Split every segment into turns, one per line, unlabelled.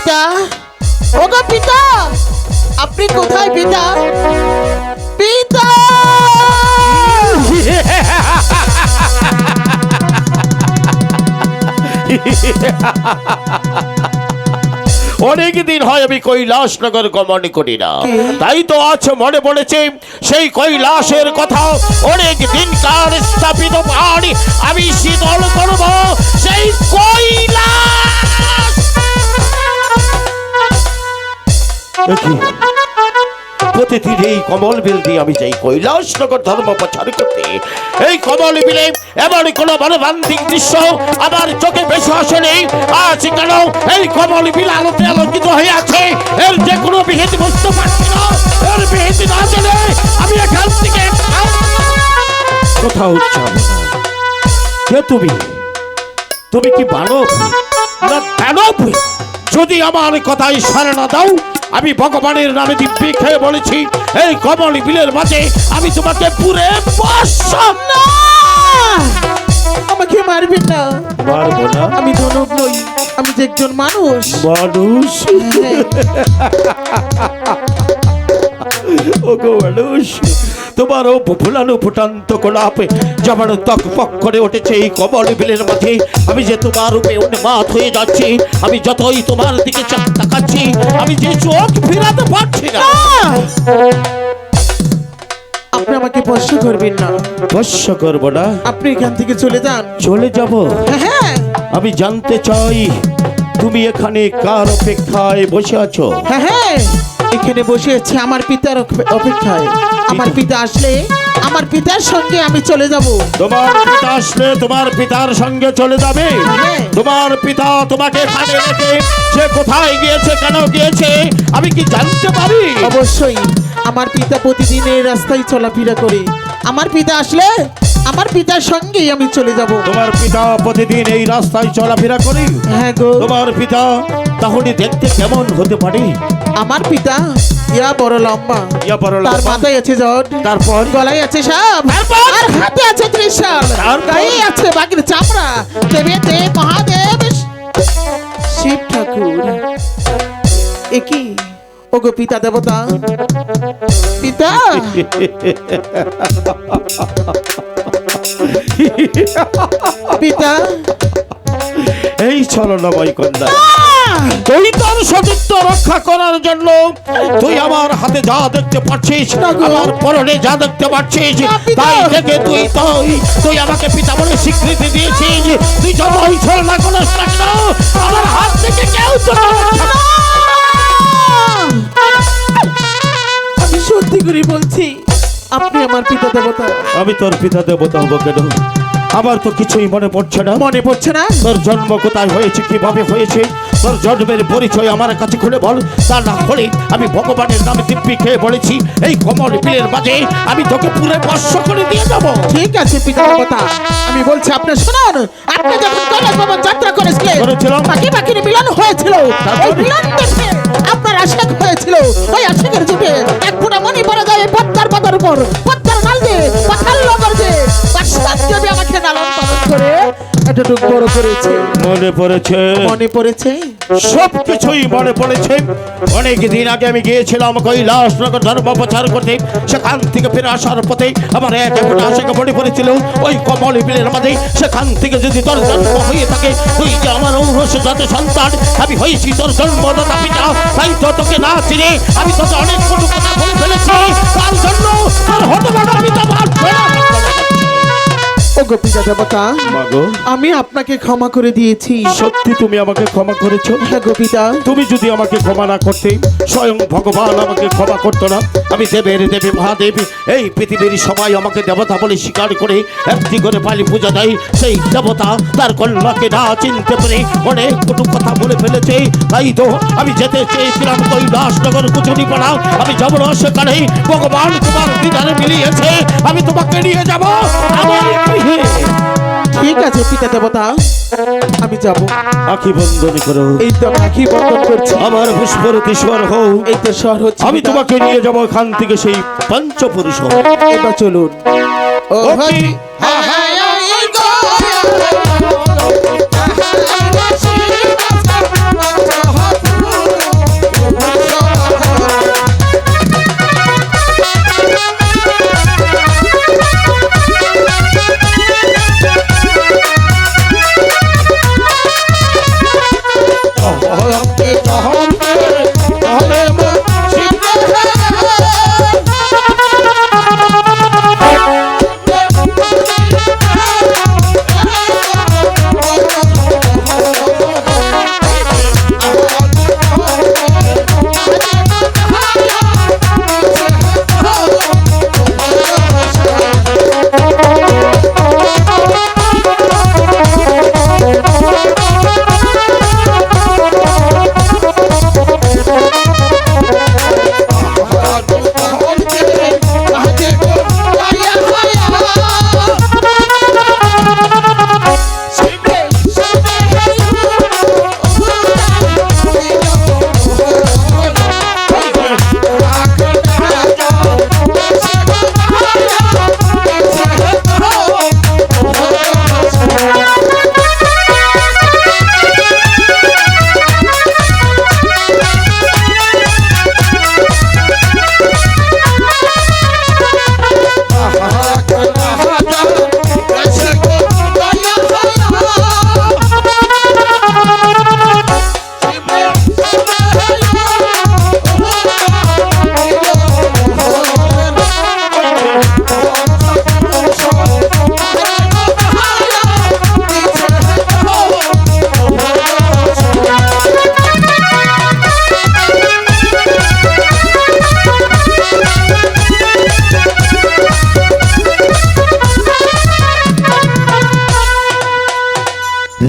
পিতা, ওগো পিতা, আপনি কোথায় পিতা? পিতা!
অনেক দিন হয় আমি কৈলাসনগর গমন করি না, তাই তো আজ মনে পড়েছে সেই কৈলাসের কথা। অনেক দিনকার স্থাপিত পাহাড়ি আমি শীতল করব সেই কৈলাস। প্রতিদিন এই কমল বিল দিয়ে আমি যাই কৈলাসনগর ধর্ম প্রচার করতে। এই কমল বিলে এমন কোন মনোবান্তিক দৃশ্য আমার চোখে বেশি আসেনি। আজ কেন এই কমল বিল আলোতে আলোকিত হয়ে আছে, এর যে কোনো বিহিত বুঝতে পারছি না। এর বিহিত না জেনে আমি এখান থেকে কোথাও যাব না। কে তুমি? তুমি কি মানব না দানব? যদি আমার কথাই সাড়া না দাও, আমি ভগবানের নামে দিব্যি খেয়ে বলেছি এই কমল বিলের মাঝে আমি তোমাকে পুরে
না! আমাকে মারবেন না।
মারবো না।
আমি দানব নই, আমি যে একজন মানুষ।
মানুষ? ওগো মানুষ, তোমারও ফুলানো ফুটান্ত গোলাপে যেমন তক পক করে উঠেছে এই কমল বিলের মাঝে, আমি যে তোমার রূপে উন্মাদ হয়ে যাচ্ছি। আমি যতই তোমার দিকে তাকাচ্ছি, আমি যে চোখ ফিরাতে পারছি না।
আপনি আমাকে স্পর্শ করবেন না।
স্পর্শ করবো না?
আপনি এখান থেকে চলে যান।
চলে যাব?
হ্যাঁ।
আমি জানতে চাই তুমি এখানে কার অপেক্ষায় বসে আছো?
হ্যাঁ, এখানে বসে আছে আমার পিতার অপেক্ষায়। আমার পিতা আসলে আমার পিতার সঙ্গে আমি চলে যাব।
তোমার পিতা আসলে তোমার পিতার সঙ্গে চলে যাবে? তোমার পিতা তোমাকে কানে রেখে সে কোথায় গিয়েছে, কেন গিয়েছে আমি কি জানতে পারি?
অবশ্যই। আমার পিতা প্রতিদিন এই রাস্তায় চলাফেরা করে। আমার পিতা আসলে আমার পিতার সঙ্গেই আমি চলে যাব।
তোমার পিতা প্রতিদিন এই রাস্তায় চলাফেরা করে?
হ্যাঁ গো।
তোমার পিতা তাহলে দেখতে কেমন হতে পারে?
আমার পিতা ইয়া বড় লম্বা, তার মাথায় আছে জট,
তারপর
গলায় আছে সাপ, আর হাতে আছে ত্রিশূল, আর গায়ে আছে বাঘের চামড়া। দেবেতে মহাদেব শিব ঠাকুর। একই ওগো পিতা দেবতা, পিতা। পিতা,
এই ছলনাময় কন্যা, তুই তোর সতীত্ব রক্ষা করার জন্য তুই আমার হাতে যা দেখতে পাচ্ছিস, আমার পরনে যা দেখতে পাচ্ছিস, তাই দেখে তুই আমাকে পিতা বলে স্বীকৃতি দিয়েছিস। তুই যতই ছলনা করিস না কেন, আমার হাত থেকে কেউ তোর
আমি সত্যি করে বলছি, আপনি আমার পিতা দেবতা।
আমি তোর পিতা দেবতা হবো কেন? আমার তো কিছুই মনে পড়ছে না।
মনে পড়ছে না?
তোর জন্ম কোথায় হয়েছে, কিভাবে হয়েছে, তোর জন্মের পরিচয় আমার কাছে খুলে বল। তা না হলে আমি ভগবানের নামে দিব্যি খেয়ে বলেছি এই কমল বিলের মাঝে আমি তোকে পুরে বর্ষ করে দিয়ে যাব।
ঠিক আছে পিতা দেবতা, আমি বলছি আপনি শুনুন। আপনি যখন কৈলাস ভবন যাত্রা করেছিলেন, পাখি পাখির মিলন হয়েছিল। এই মিলন দেখে আপনার আশাক হয়েছিল। ওই আশাকের যুগে এক ফোঁটা মনি পড়ে যায় পদ্মার পাতার উপর। পদ্মার নাল দিয়ে পাতাল লগর যে বাদশাহ দেবী আমাকে লালন পালন করে এতটুকু বড় করেছে।
মনে পড়েছে?
মনে পড়েছে,
সব কিছুই মনে পড়েছে। অনেক দিন আগে আমি গিয়েছিলাম কৈলাসনগর ধর্ম প্রচার করতে। সেখান থেকে ফিরে আসার পথে আমার এক ফোঁটা আশাকে মনে পড়েছিল ওই কমল বিলের মাঝে। সেখান থেকে যদি তোর জন্ম হয়ে থাকে, তুই যে আমার ঔরসজাত সন্তান, আমি হয়েছি তোর জন্মদাতা পিতা। তাই তো তোকে না চিনে আমি তোকে অনেক কটু কথা বলে ফেলেছি। তার জন্য তোর হতভাগা পিতা
ওগো পিতা দেবতা, আমি আপনাকে ক্ষমা করে দিয়েছি।
সত্যি তুমি আমাকে ক্ষমা করেছো?
হ্যাঁ গো পিতা।
তুমি যদি আমাকে ক্ষমা না করতে, স্বয়ং ভগবান আমাকে ক্ষমা করতো না। আমি দেবের দেবী মহাদেব, এই পৃথিবীর সবাই আমাকে দেবতা বলে স্বীকার করে একটি করে পালি পূজা দেয়। সেই দেবতা তার কন্যাকে না চিনতে পেরে অনেক কটু কথা বলে ফেলেছে। তাই তো আমি যেতে চেয়েছিলাম কৈলাসনগর কুচুরি পাড়া। আমি যাব না সেখানে, ভগবান তোমার বিধানে মিলিয়েছে, আমি তোমাকে নিয়ে যাব আমার গৃহে।
ঠিক আছে পিতা দেবতা, আমি যাব।
আখি বন্ধন করো।
এই তো আখি বন্ধন করছি।
আমার পুষ্পরতি স্বর হও।
এই তো স্বর হচ্ছে।
আমি তোমাকে নিয়ে যাবো এখান থেকে সেই পঞ্চপুরুষ।
এবার চলুন। ও ভাই, হ্যাঁ হ্যাঁ এই গো
চহকে চহকে চলে মন শিবরে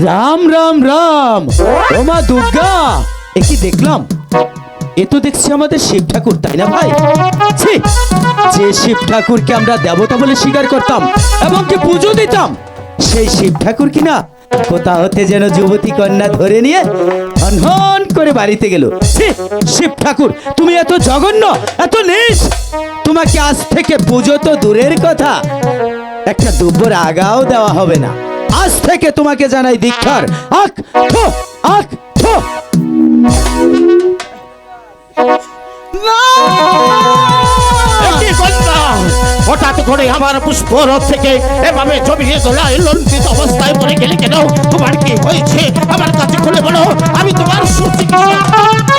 রাম রাম রাম ও মা দুর্গা, এ কি দেখলাম? এ তো দেখছি আমাদের শিব ঠাকুর, তাই না ভাই? ছি, যে শিব ঠাকুরকে আমরা দেবতা বলে স্বীকার করতাম এবং কি পুজো দিতাম, সেই শিব ঠাকুর কিনা কোথা হতে যেন যুবতী কন্যা ধরে নিয়ে হন করে বাড়িতে গেল। ছি, শিব ঠাকুর তুমি এত জঘন্য, এত নীচ, তোমাকে আজ থেকে পুজো তো দূরের কথা, একটা দুব্বর আগাও দেওয়া হবে না। আজ থেকে তোমাকে জানাই ধিক্কার। আক থো, আক থো।
কি কন্যা হঠাৎ করে আমার পুষ্পরথ থেকে এভাবে জমিয়ে দোলায় লঞ্চিত অবস্থায় পড়ে গেলে কেন? তোমার কি হয়েছে আমার কাছে খুলে বলো, আমি তোমার সুচিকিৎসা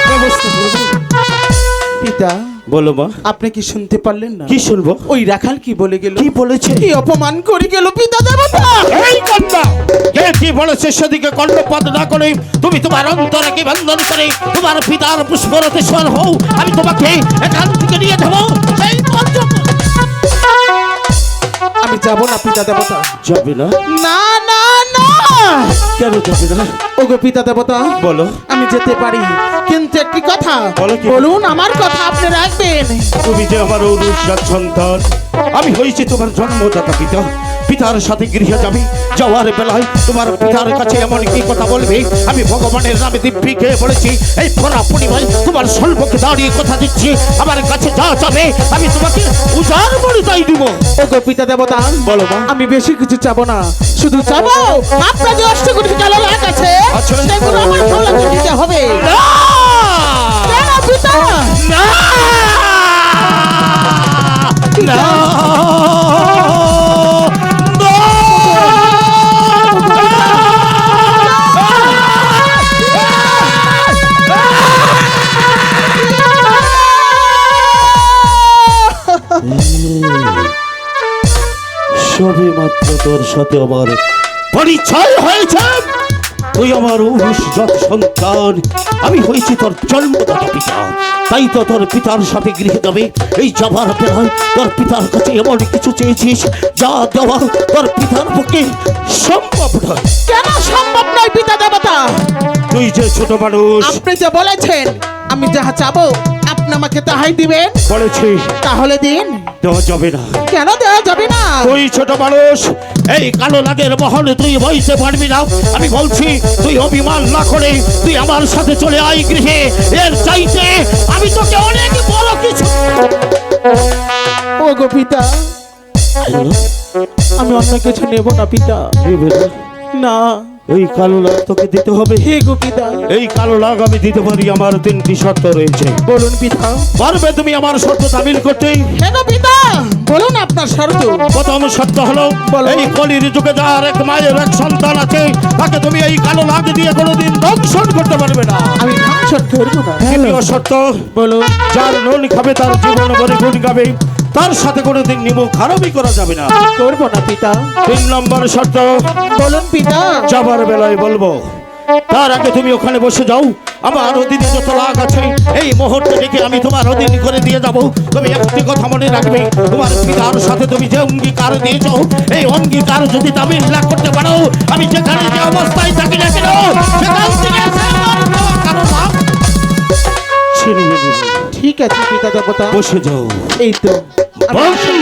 ব্যবস্থা করব।
পিতা
বলো মা,
আপনি কি শুনতে পারলেন না?
কি শুনবো?
ওই রাখাল কি বলে গেল?
কি বলেছে?
কি অপমান করে গেল পিতা দেবতা?
এই কন্যা কে কি বলেছে সেদিকে কর্ণপাত না করে তুমি তোমার অন্তরাকে বন্ধন করে তোমার পিতার পুষ্পরথে সর হও, আমি তোমাকে এখান থেকে নিয়ে যাবো সেই পর্যন্ত।
আমি যাব না পিতা দেবতা।
যাবে না?
না না না,
কেন যাবে না?
ওগো পিতা দেবতা
বলো।
আমি যেতে পারি, কিন্তু একটি কথা
বলো কি?
বলুন, আমার কথা আপনি রাখবেন।
তুমি যে আমার অনুসার সন্তান, আমি হয়েছি তোমার জন্মদাতা পিতা। পিতার সাথে গৃহে যাবে, যাওয়ার বেলায় তোমার পিতার কাছে এমন কি কথা বলবে, আমি ভগবানের নামে দিব্যি খেয়ে বলেছি, এই পরা পরিবায় তোমার সম্মুখে দাঁড়িয়ে কথা দিচ্ছি, আমার কাছে যা যাবে আমি তোমাকে উজাড় বলে তাই দিব।
ওগো পিতা দেবতা
বলো মা।
আমি বেশি কিছু চাবো না, শুধু চাবো আপনার যে অষ্টকোটি টাকা লাখ আছে
আচ্ছা।
সেগুলো আমার ভালো দিতে হবে।
না!
কেন পিতা?
না! না! সবে মাত্র তোর সাথে আমার পরিচয় হয়েছে, তুই আমার অনুষ্ঠক সন্তান, আমি হয়েছি তোর জন্মদাতা পিতা, তাই তো তোর পিতার সাথে গৃহে যাবে। এই যাবার বেলায় তোর পিতার কাছে এমন কিছু চেয়েছিস যা দেওয়া তোর পিতার পক্ষে সম্ভব নয়।
কেন সম্ভব নয় পিতা দেবতা?
তুই যে ছোট মানুষ,
আপনি যে বলেছেন আমি যাহা চাবো আপনি আমাকে তাহাই দিবেন,
বলেছি
তাহলে দিন।
দেওয়া যাবে না।
কেন দেওয়া যাবে না?
তুই ছোট মানুষ, এই কালো লাগের বহনে তুই বইতে পারবি না। আমি বলছি তুই অভিমান না করে তুই আমার সাথে চলে আয় গৃহে, এর চাইতে আমি তোকে অনেক বড় কিছু।
ওগো পিতা আমি অন্য কিছু নেব না পিতা।
নেবে না?
না
এই কালো লাগ তোকে দিতে হবে।
হে গো পিতা।
এই কালো লাগ আমি দিতে পারি, আমার 3টি শর্ত রয়েছে।
বলুন পিতা।
পারবে তুমি আমার শর্ত তামিল করতে?
হে গো পিতা, বলুন আপনার শর্ত।
প্রথম শর্ত হলো,
বলো।
এই কলির যুগে যার এক মায়ের এক সন্তান আছে, তাকে তুমি এই কালো লাগ দিয়ে কোনোদিন দংশন করতে পারবে না।
আমি ধ্বংসন করবো না।
দ্বিতীয় শর্ত,
বলো।
যার নুন খাবে তার জীবন ভরে গুণ গাবে, তার সাথে কোনোদিন নিমক খারাপই করা যাবে না।
করবো না পিতা।
3 নম্বর শর্ত,
বলুন পিতা।
যাবার বেলায় বলবো, তার আগে তুমি ওখানে বসে যাও। আমার অধীনে যত লাগ আছে এই মুহূর্তে ডেকে আমি তোমার অধীন করে দিয়ে যাব। তুমি একটি কথা মনে রাখবে, তোমার পিতার সাথে তুমি যে অঙ্গীকার দিয়েছ, এই অঙ্গীকার যদি তামিল না করতে পারো, আমি যেখানে যে অবস্থায় থাকি না কেন, সেখান থেকে এসে আমার দেওয়া কারো লাভ ছিনিয়ে নেব।
ঠিক আছে পিতা দেবতা।
বসে যাও।
এই তো আমি
বসো।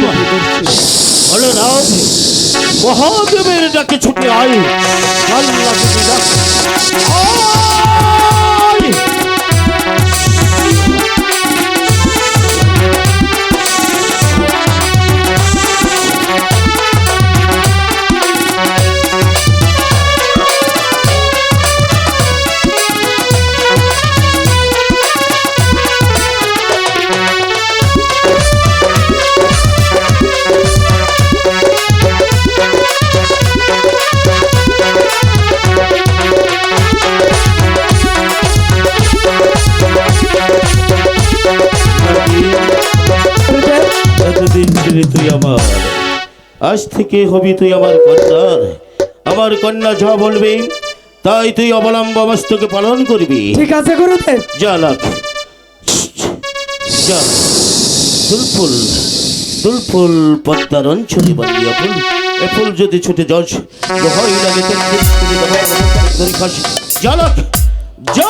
বলে দাও, মহাদেবের ডাকে ছুটে আয়। আল্লাহ তুমি ডাক। আয়! এতদিন ছিলি তুই আমার, আজ থেকে হবি তুই আমার কন্যার। আমার কন্যা যা বলবে তাই তুই অবলম্ব মস্তকে পালন করবি।
ঠিক আছে গুরুদেব।
যা লাখ যা। দুলফুল দুলফুল পদ্মার অঞ্চলে বান্ধিয়া ফুল, এ ফুল যদি ছুটে যাস হয় লাগে তোর যা লাখ যা।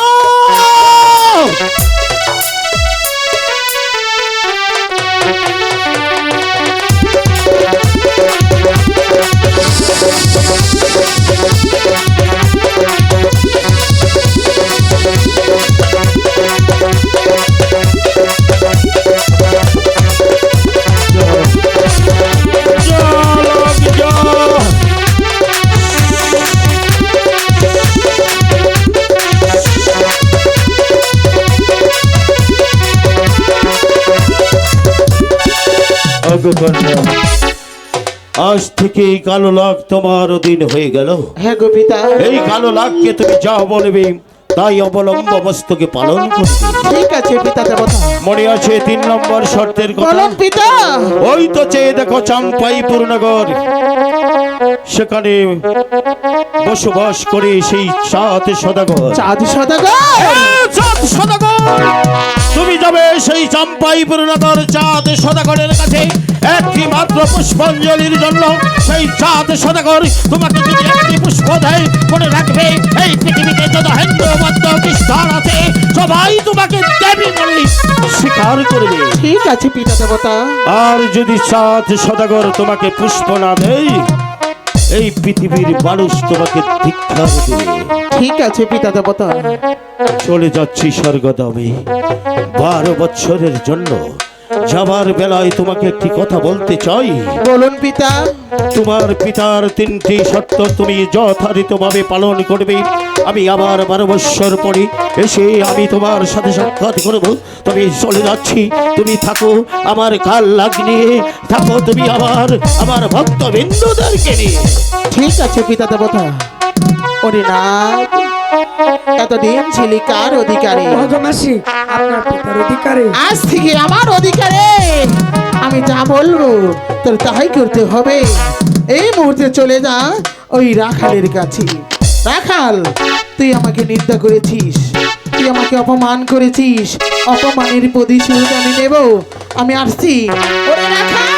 আজ থেকে এই কালো লাখ তোমার অধীন হয়ে গেল।
হ্যাঁ গো পিতা।
এই কালো লাখকে তুমি যা বলবে তাই অবলম্ব মস্তকে পালন করবে।
ঠিক আছে পিতা দেবতা।
মনে আছে 3 নম্বর শর্তের কথা?
বলুন পিতা।
ওই তো চেয়ে দেখো চাম্পাইপুর নগর, সেখানে বসবাস করে সেই চাঁদ সদাগর।
চাঁদ সদাগর।
চাঁদ সদাগর, তুমি যাবে সেই চাম্পাইপুর নগর চাঁদ সদাগরের কাছে একটি মাত্র পুষ্পাঞ্জলির জন্য। সেই চাঁদ সদাগর তোমাকে যদি একটি পুষ্প দেয়, মনে রাখবে এই পৃথিবীতে যত হিন্দু বৌদ্ধ খ্রিস্টান আছে সবাই তোমাকে দেবী বলে স্বীকার করবে।
ঠিক আছে পিতা দেবতা।
আর যদি চাঁদ সদাগর তোমাকে পুষ্প না দেয়, এই পৃথিবীর মানুষ তোমাকে ধিক্কার দেবে।
ঠিক আছে পিতা দেবতা।
চলে যাচ্ছি স্বর্গধামে 12 বছরের জন্য। যাবার বেলায় তোমাকে একটি কথা বলতে চাই।
বলুন পিতা।
তোমার পিতার 3টি শর্ত তুমি যথারীতভাবে পালন করবে। আমি আবার 12 বছর পরে এসে আমি তোমার সাথে সাক্ষাৎ করব। তুমি চলে যাচ্ছি, তুমি থাকো আমার কাল লাগ নিয়ে, থাকো তুমি আমার ভক্তবৃন্দদেরকে নিয়ে।
ঠিক আছে পিতা দেবতা। ওরে না, এতদিন ছিলি কার অধিকারে?
মাসি আপনার পিতার অধিকারে।
আজ থেকে আমার অধিকারে। আমি যা বলবো তোর তাই করতে হবে। এই মুহূর্তে চলে যা ওই রাখালের কাছে। রাখাল, তুই আমাকে নিন্দা করেছিস, তুই আমাকে অপমান করেছিস, অপমানের প্রতিশোধ আমি নেব। আমি আসছি। ওরে রাখাল।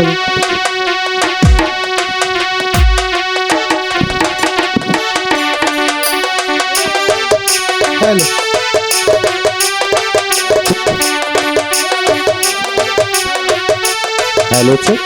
Hello hello
hello check.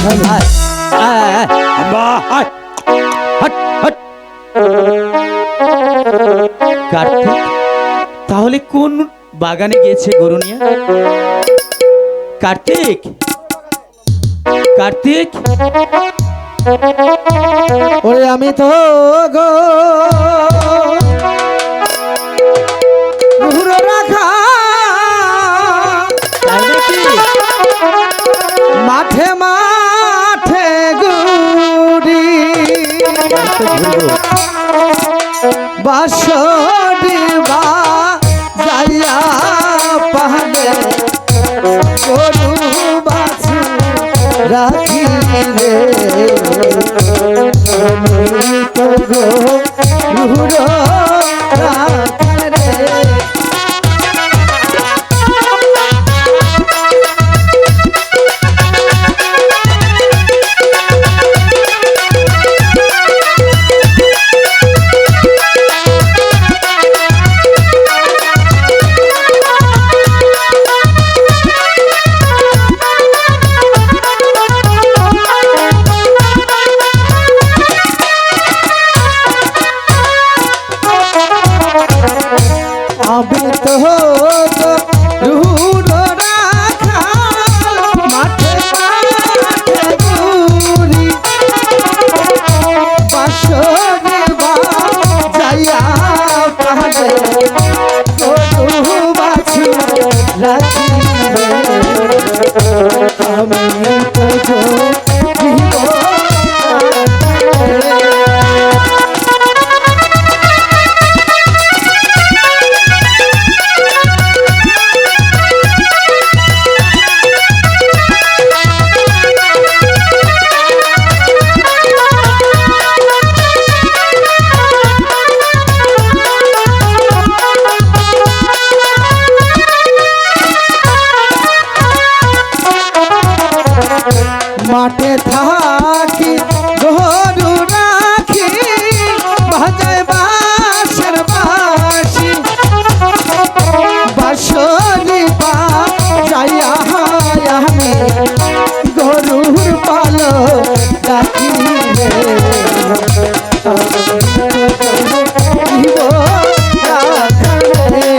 আয়, আয়, আয়, আম্মা, আয়। হাট, হাট। কার্তিক তাহলে কোন বাগানে গিয়েছে গরু নিয়ে? কার্তিক, কার্তিক,
ওরে আমি তো গো ঘুরে রাখা
তাই নাকি?
মাঠে মাঠে গুড়ি
তো ঘুরবো।
বাসরি বা যাইয়া পাহাড়ে গরু বাছু রাখি রে আমি তো গো ঘুরে রাখা রে আমি তো রুহুর রাখা মাঠে মাঠে ঘুরি বাসরে বা যাইয়া পাহাড়ে গরু বাছু রাখি রে আমি তো জীব মাঠে থাকি গরু রাখি বাজায় বাঁশের বাঁশি বাঁশরি পা যাইয়া আমি গরুর পালো রাখি রে জীব রাখা রে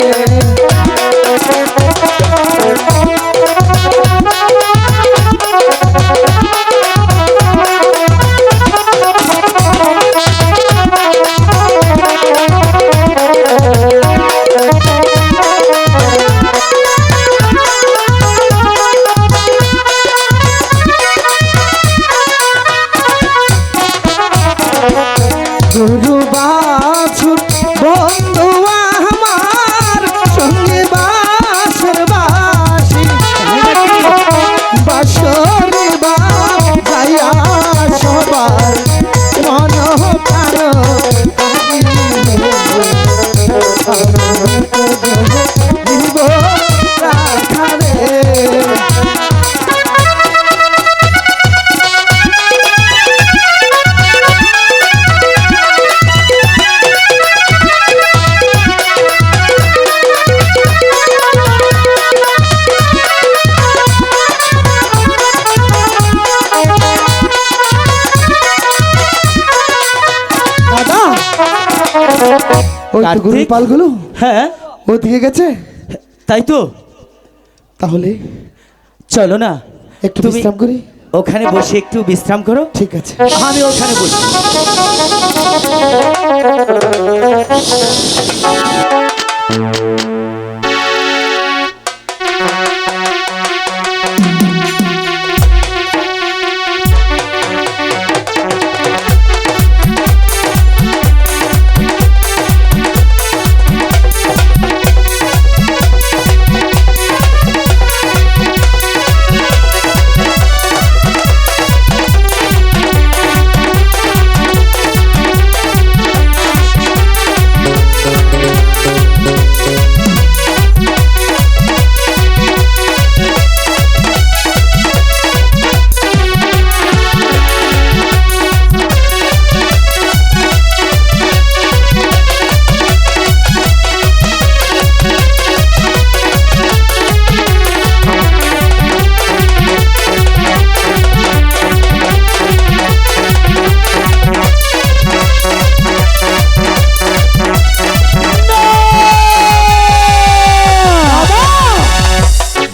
গরু বাছুর বন্ধু আমার সঙ্গে বাসর বাসি বাসরে বা যাইয়া সবার মন প্রাণ জীব রাখা রে দাদা
ওই তো
কার্তিক?
গরুর পালগুলো
হ্যাঁ
ওদিকে গেছে।
তাই তো,
তাহলে
চলো না
একটু
তুমি
বিশ্রাম করি।
ওখানে বসে একটু বিশ্রাম করো,
ঠিক আছে।
আমি ওখানে বসি।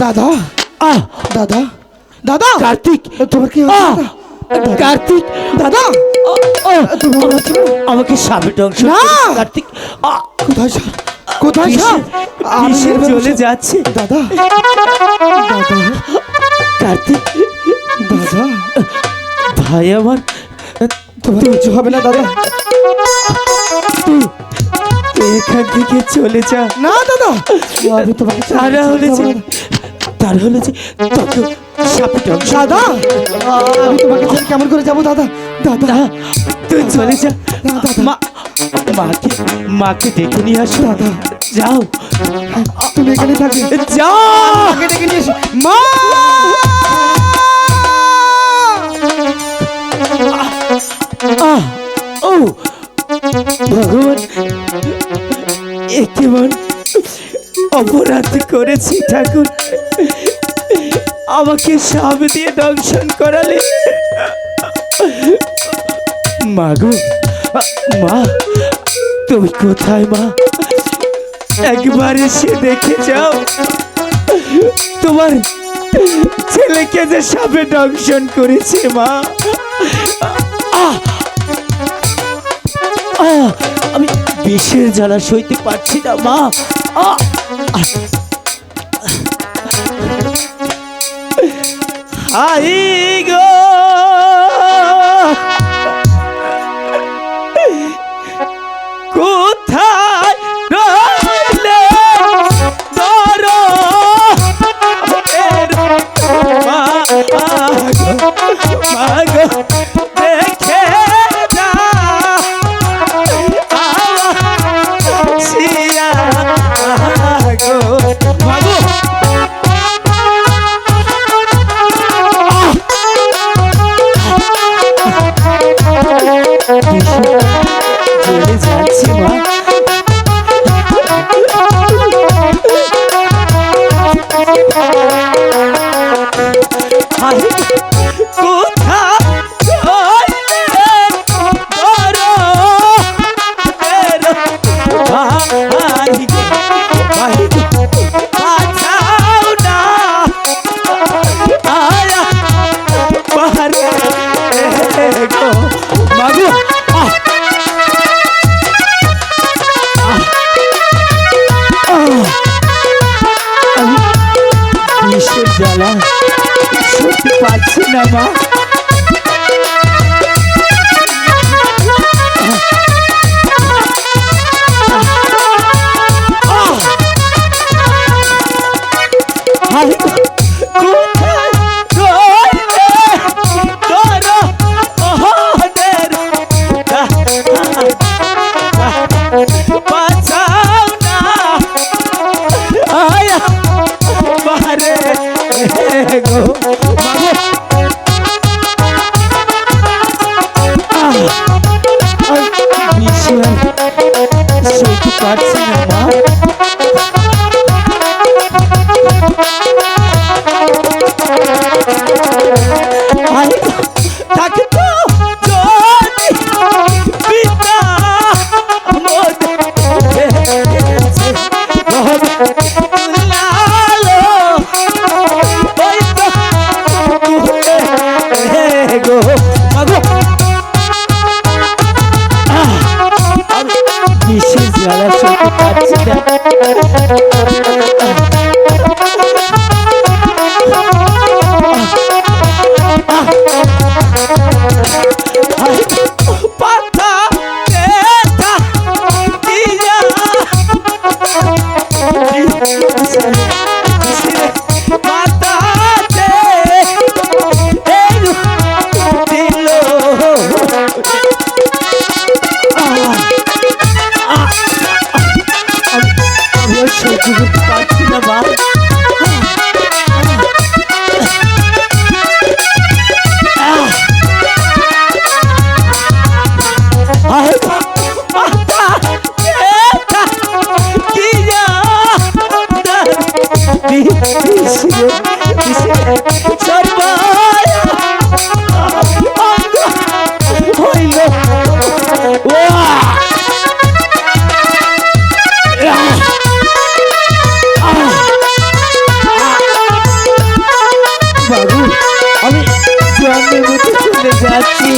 দাদা,
আহ
দাদা, দাদা,
কার্তিক,
তোমার কি হয়েছে
আহ!
দাদা?
কার্তিক,
দাদা, তোমার হচ্ছে না?
আমাকে সাপে দংশন
না!
করেছে, কার্তিক। আহ!
কোথায় সাপ? কোথায়
কিসে-
সাপ? আমি
কিসে
এভাবে
চলে
বসে-
যাচ্ছে
দাদা, দাদা,
কার্তিক,
দাদা,
ভাই আমার,
তোমার কিছু হবে না দাদা।
তুই তুই এখান থেকে চলে যা।
না দাদা, আমি তোমাকে
তারা হলে যে
যাবো না।
তার হলে যে তোকে সাপে দংশন।
দাদা, আমি তোমাকে ছেড়ে কেমন করে যাবো দাদা? দাদা,
না, তুই চলে যা।
না, দাদা।
মাকে মাকে ডেকে নিয়ে আসো।
দাদা।
যাও,
তুমি এখানে থাকবে।
যাও।
আগে ডেকে নিয়ে এসো। মা!
আহ! ও ভগবান, এ কেমন অপরাধ করেছি ঠাকুর, আমাকে সাপ দিয়ে দংশন করালে। মা গো, মা তুমি কোথায় মা? একবার এসে দেখে যাও, তোমার ছেলেকে যে সাপে দংশন করেছে মা। আহ! আহ! আমি বিষের জ্বালা সইতে পারছি না মা। আহ! আই গো, কোথায় রইলে ধরো এর মা গো, দেখে যা শিয়া গো, মা গো। চলে যাচ্ছে মা, গলা সইতে পারছি না।
পাতা ব্যথা দিয়া পাতাতে দিল
আমি আর সহ্য করতে পারছি না মা।
পাতা ব্যথা দিয়া সর্বায় অঙ্গ হইল
বাবু আমি জন্মের মতো চলে যাচ্ছি।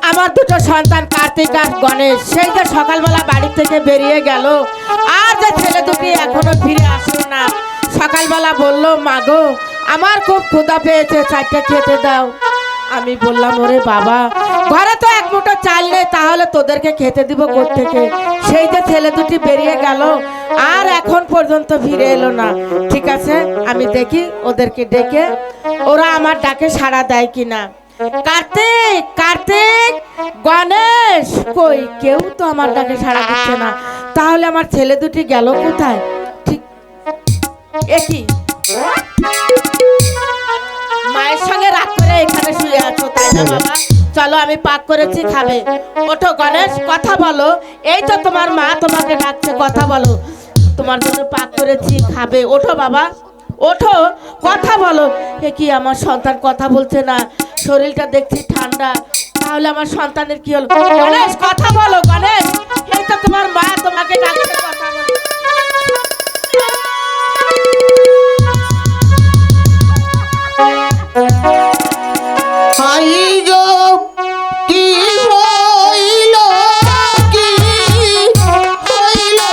আমার দুটো সন্তান কার্তিক আর গণেশ সেই যে সকালবেলা বাড়ি থেকে বেরিয়ে গেল, আর যে ছেলে দুটি এখনো ফিরে আসলো না। সকালবেলা বলল, মাগো আমার খুব ক্ষুধা পেয়েছে, চারটা খেতে দাও। আমি বললাম, ওরে বাবা, ঘরে তো এক মুঠো চাল নেই, তাহলে তোদেরকে খেতে দিব কোত্থেকে? সেই যে ছেলে দুটি বেরিয়ে গেল আর এখন পর্যন্ত ফিরে এলো না। ঠিক আছে, আমি দেখি ওদেরকে ডেকে ওরা আমার ডাকে সাড়া দেয় কিনা। কার্তিক, কার্তিক, গণেশ, কই কেউ তো আমার ডাকে সাড়া দিচ্ছে না। তাহলে আমার ছেলে দুটি গেল কোথায়? ঠিক একই মায়ের সঙ্গে রাগ করে এখানে শুয়ে আছো, তাই না বাবা? চলো, আমি পাক করেছি, খাবে। ওঠো গণেশ, কথা বলো। এই তো তোমার মা তোমাকে ডাকছে, কথা বলো। তোমার জন্য পাক করেছি, খাবে। ওঠো বাবা, ওঠো, কথা বলো। এ কি, আমার সন্তান কথা বলছে না, শরীরটা দেখছি ঠান্ডা। তাহলে আমার সন্তানের কি হলো? গণেশ, কথা বলো গণেশ। এই তো তোমার মা তোমাকে ডাকছে, কথা বলো।
কি হইল, কি হইল বাবা, কি হইল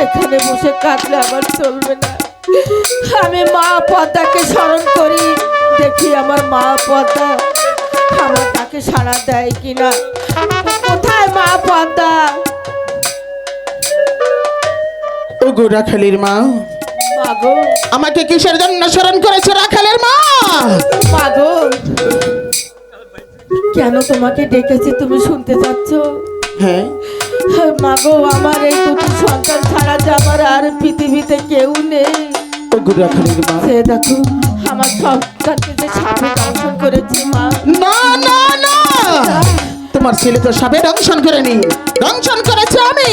এখানে বসে কাঁদলে আবার চলবে না। আমি মা পদ্মাকে স্মরণ করি, দেখি আমার মা পদ্মা আমার ডাকে সাড়া দেয় কিনা। কোথায় মা পদ্মা?
ও গো রাখালের মা,
মাগো,
আমাকে কিসের জন্য স্মরণ করেছে রাখালের মা?
মাগো, কেন তোমাকে ডেকেছি তুমি শুনতে চাচ্ছ?
হ্যাঁ
মাগো, আমার এই দুটি সন্তান ছাড়া যে আমার আর পৃথিবীতে কেউ নেই।
ও গুড়াখালির মা,
সে দেখো আমার সন্তানকে যে সাপে দংশন করেছে মা।
না না না, তোমার ছেলে তো সাপে দংশন করেনি, দংশন করেছে আমি।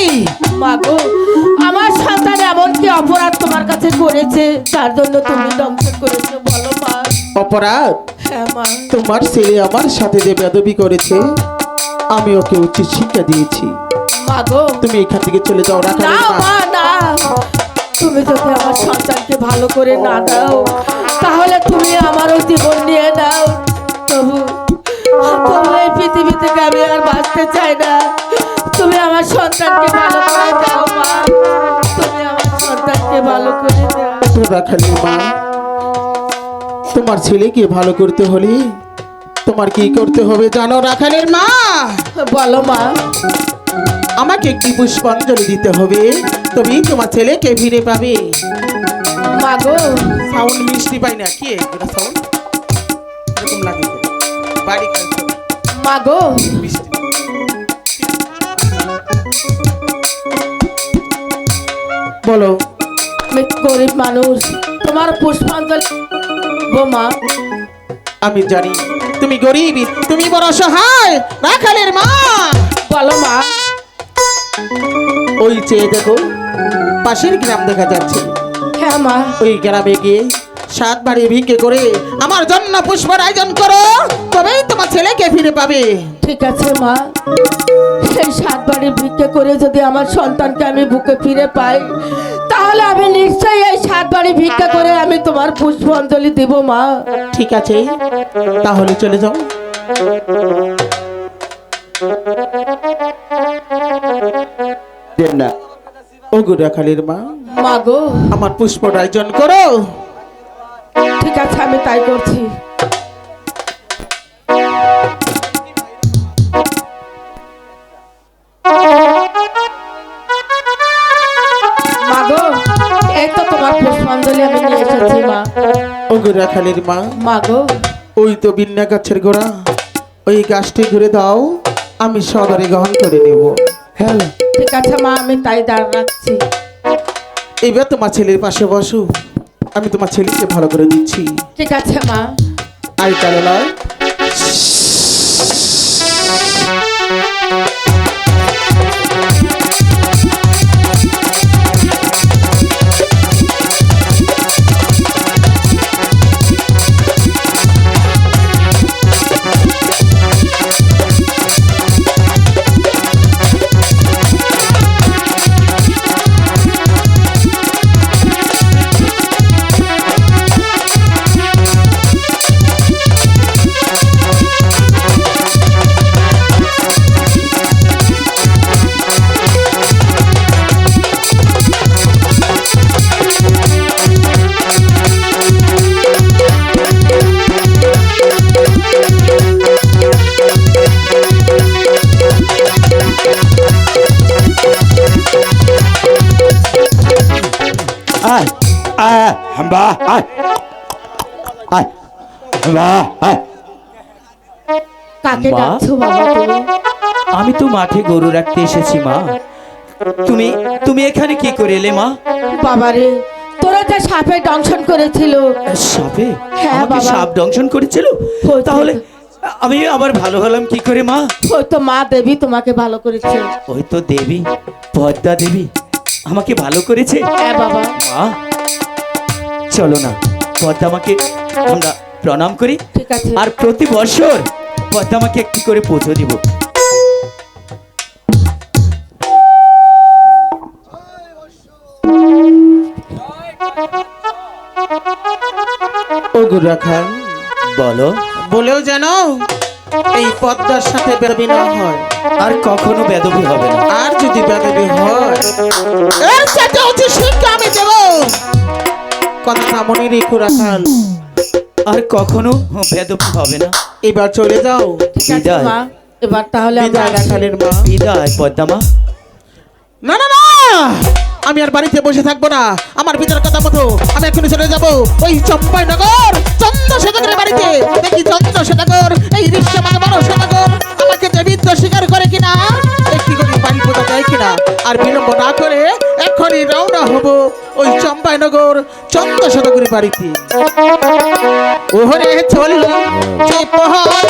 মাগো, আমার সন্তান এমন কি অপরাধ তোমার কাছে করেছে তার জন্য তুমি দংশন করেছো বলো মা?
অপরাধ?
হ্যাঁ মা।
তোমার ছেলে আমার সাথে যে বেয়াদবি করেছে, আমি ওকে উচিত শিক্ষা দিয়েছি।
মাগো,
তুমি এখান থেকে চলে যাও
না
রাখালির মা।
মা না, তুমি যদি আমার সন্তানকে ভালো করে না দাও তাহলে তুমি আমারও জীবন নিয়ে দাও। তবু তবু এই পৃথিবী থেকে আমি আর বাঁচতে চাই না। তুমি আমার সন্তানকে ভালো করে দাও মা, তুমি আমার সন্তানকে ভালো করে দাও।
রাখালির মা, তোমার ছেলেকে ভালো করতে হলে তোমার কি করতে হবে জানো রাখালির মা?
বলো মা।
আমাকে একটি পুষ্পাঞ্জলি দিতে হবে, তবেই তোমার ছেলেকে ফিরে পাবে।
মাগো,
সাউন্ড মিষ্টি পাই না, কি এটা সাউন্ড এরকম লাগে কেন? বাড়ি খাইছো
মাগো,
মিষ্টি। বলো।
আমি গরিব মানুষ, তোমার পুষ্পাঞ্জলি মা।
আমি জানি তুমি গরিব, তুমি বড় অসহায় রাখালের মা।
বলো মা।
ওই চেয়ে দেখো, পাশের গ্রাম দেখা যাচ্ছে।
হ্যাঁ মা।
ওই গ্রামে গিয়ে 7 বাড়ি ভিক্ষে করে আমার জন্য পুষ্পের আয়োজন করো, তবেই তোমার ছেলেকে ফিরে পাবে।
ঠিক আছে মা, সেই 7 বাড়ি ভিক্ষে করে যদি আমার সন্তানকে আমি বুকে ফিরে পাই তাহলে আমি নিশ্চয়ই এই 7 বাড়ি ভিক্ষা করে আমি তোমার পুষ্পাঞ্জলি দেব মা।
ঠিক আছে, তাহলে চলে যাও।
না
ও গুড়াখালির মা,
মাগো,
আমার পুষ্পর আয়োজন করো।
ঠিক আছে, আমি তাই করছি। মাগো, এই তো তোমার পুষ্পাঞ্জলি আমি নিয়ে এসেছি মা।
ও গুড়াখালির মা,
মাগো,
ওই তো বিন্না গাছের গোড়া, ওই গাছটি ঘুরে দাও, আমি সদরে গ্রহণ করে নেব। হ্যাঁ,
ঠিক আছে মা, আমি তাই দাঁড় রাখছি।
এবার তোমার ছেলের পাশে বসো, আমি তোমার ছেলেকে ভালো করে দিচ্ছি।
ঠিক আছে মা।
আই কালা
আয় আয় হাম্বা আয় আয় হাম্বা আয়।
কাকে
মা?
ডাকছো বাবা তুমি?
আমি তো মাঠে গরু রাখতে এসেছি মা। তুমি তুমি এখানে কি করে এলে মা?
বাবারে, তোরা যে সাপে দংশন করেছিল।
সাপে?
হ্যাঁ,
আমাকে
বাবা।
সাপ দংশন করেছিল?
হয়েছে।
তাহলে আমি আবার ভালো হলাম কি করে মা?
ওই তো মা দেবী তোমাকে ভালো করেছে।
ওই তো দেবী, পদ্মা দেবী আমাকে ভালো করেছে।
হ্যাঁ বাবা।
মা চলো না, পদ্মা আমাকে আমরা প্রণাম করি,
ঠিক আছে।
আর প্রতি বছর পদ্মা আমাকে একটি করে পুজো দিব।
ও গুড়াখাল,
বলো।
বলেও জানো এই পদ্মার সাথে বেরবি না হয়,
আর কখনো বেদবি হবে না।
আর যদি বেরবি হয় এর সাথে উচিত শিক্ষা আমি দেব। কথাটা মনে রেখো রাখাল।
আর কখনো বেদবি হবে না।
এবার চলে যাও।
ঠিক আছে
বিদায়।
মা, এবার তাহলে আমরা
বিদায়
আসি।
রাখালের মা।
বিদায় পদ্মা মা।
না না না, আমি আর বাড়িতে বসে থাকবো না। আমার ভিতর কথা মতো আমি এখনই চলে যাবো ওই চম্পাইনগর চন্দ্রশেখর
সদাগরের বাড়িতে দেখি চন্দ্র সদাগর এই বিশ্ব মানে বড় সদাগর আমাকে দেবিত্ব স্বীকার করে কিনা একটি করে পানি পূজা দেয় কিনা আর বিলম্ব না করে এখনই রওনা হব ওই চম্পাইনগর চন্দ্র সদাগরের বাড়িতে ওহরে চলল যে পহর